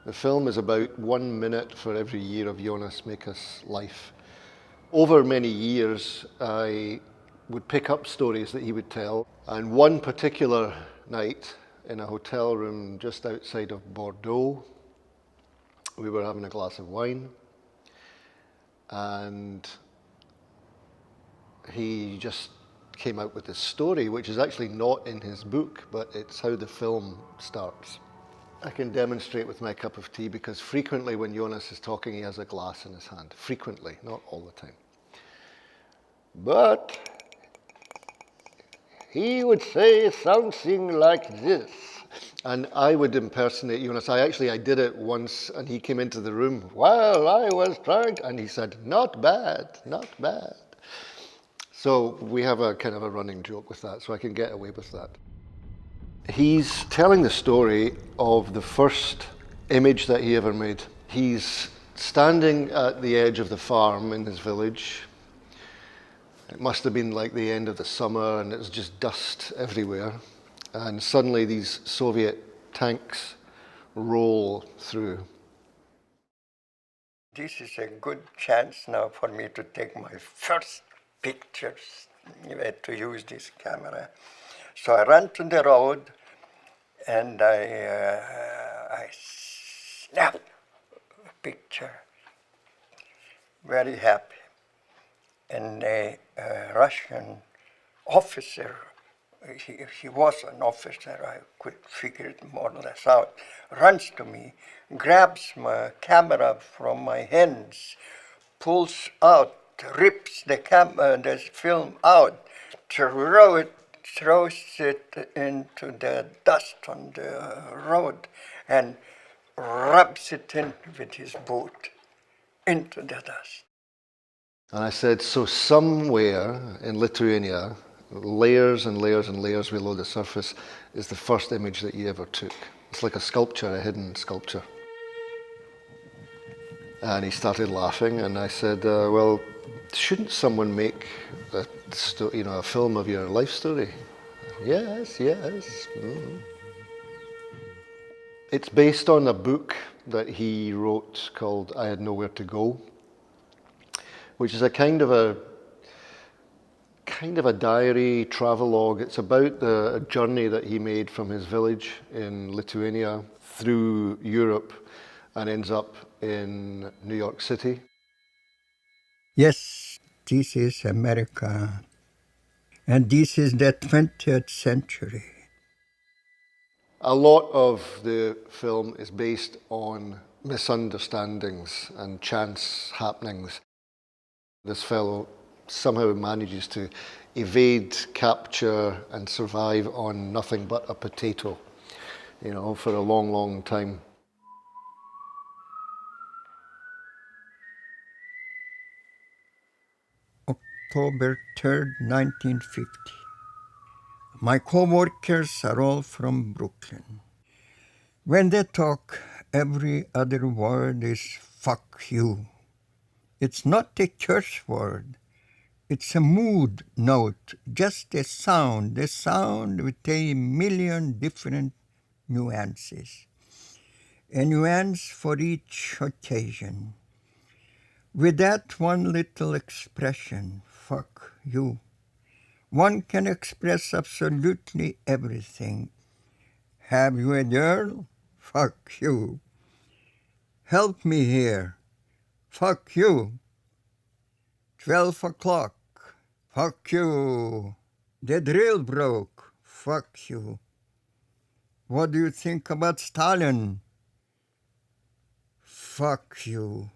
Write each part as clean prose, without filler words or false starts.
The film is about 1 minute for every year of Jonas Mekas' life. Over many years, I would pick up stories that he would tell, and one particular night in a hotel room just outside of Bordeaux, we were having a glass of wine, and he just came out with this story, which is actually not in his book, but it's how the film starts. I can demonstrate with my cup of tea because frequently when Jonas is talking, he has a glass in his hand. Frequently, not all the time. But he would say something like this, and I would impersonate Jonas. I did it once, and he came into the room while I was trying, and he said, "Not bad, not bad." So we have a kind of a running joke with that, so I can get away with that. He's telling the story of the first image that he ever made. He's standing at the edge of the farm in his village. It must have been like the end of the summer, and it's just dust everywhere. And suddenly these Soviet tanks roll through. This is a good chance now for me to take my first pictures, to use this camera. So I ran to the road, and I snapped a picture, very happy. And a Russian officer, he was an officer, I could figure it more or less out, runs to me, grabs my camera from my hands, pulls out, rips the film out, throws it into the dust on the road, and rubs it in with his boot into the dust. And I said, so somewhere in Lithuania, layers and layers and layers below the surface, is the first image that you ever took. It's like a sculpture, a hidden sculpture. And he started laughing, and I said, well, shouldn't someone make a film of your life story? Yes, yes. Mm. It's based on a book that he wrote called I Had Nowhere to Go, which is a kind of a diary, travelogue. It's about the journey that he made from his village in Lithuania through Europe and ends up in New York City. Yes, this is America, and this is the 20th century. A lot of the film is based on misunderstandings and chance happenings. This fellow somehow manages to evade capture and survive on nothing but a potato, for a long, long time. October 3rd, 1950. My co-workers are all from Brooklyn. When they talk, every other word is "fuck you." It's not a curse word. It's a mood note, just a sound with a million different nuances. A nuance for each occasion. With that one little expression, fuck you, one can express absolutely everything. Have you a girl? Fuck you. Help me here. Fuck you. 12 o'clock. Fuck you. The drill broke. Fuck you. What do you think about Stalin? Fuck you.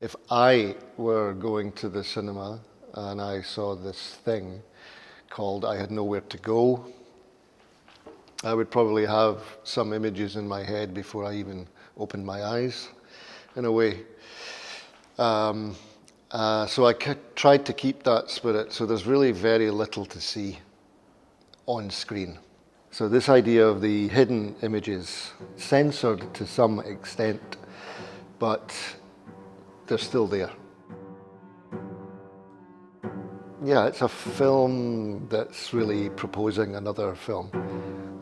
If I were going to the cinema and I saw this thing called I Had Nowhere to Go, I would probably have some images in my head before I even opened my eyes, in a way. So I tried to keep that spirit, so there's really very little to see on screen. So this idea of the hidden images, censored to some extent, but they're still there. Yeah, it's a film that's really proposing another film.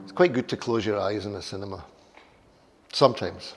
It's quite good to close your eyes in a cinema, sometimes.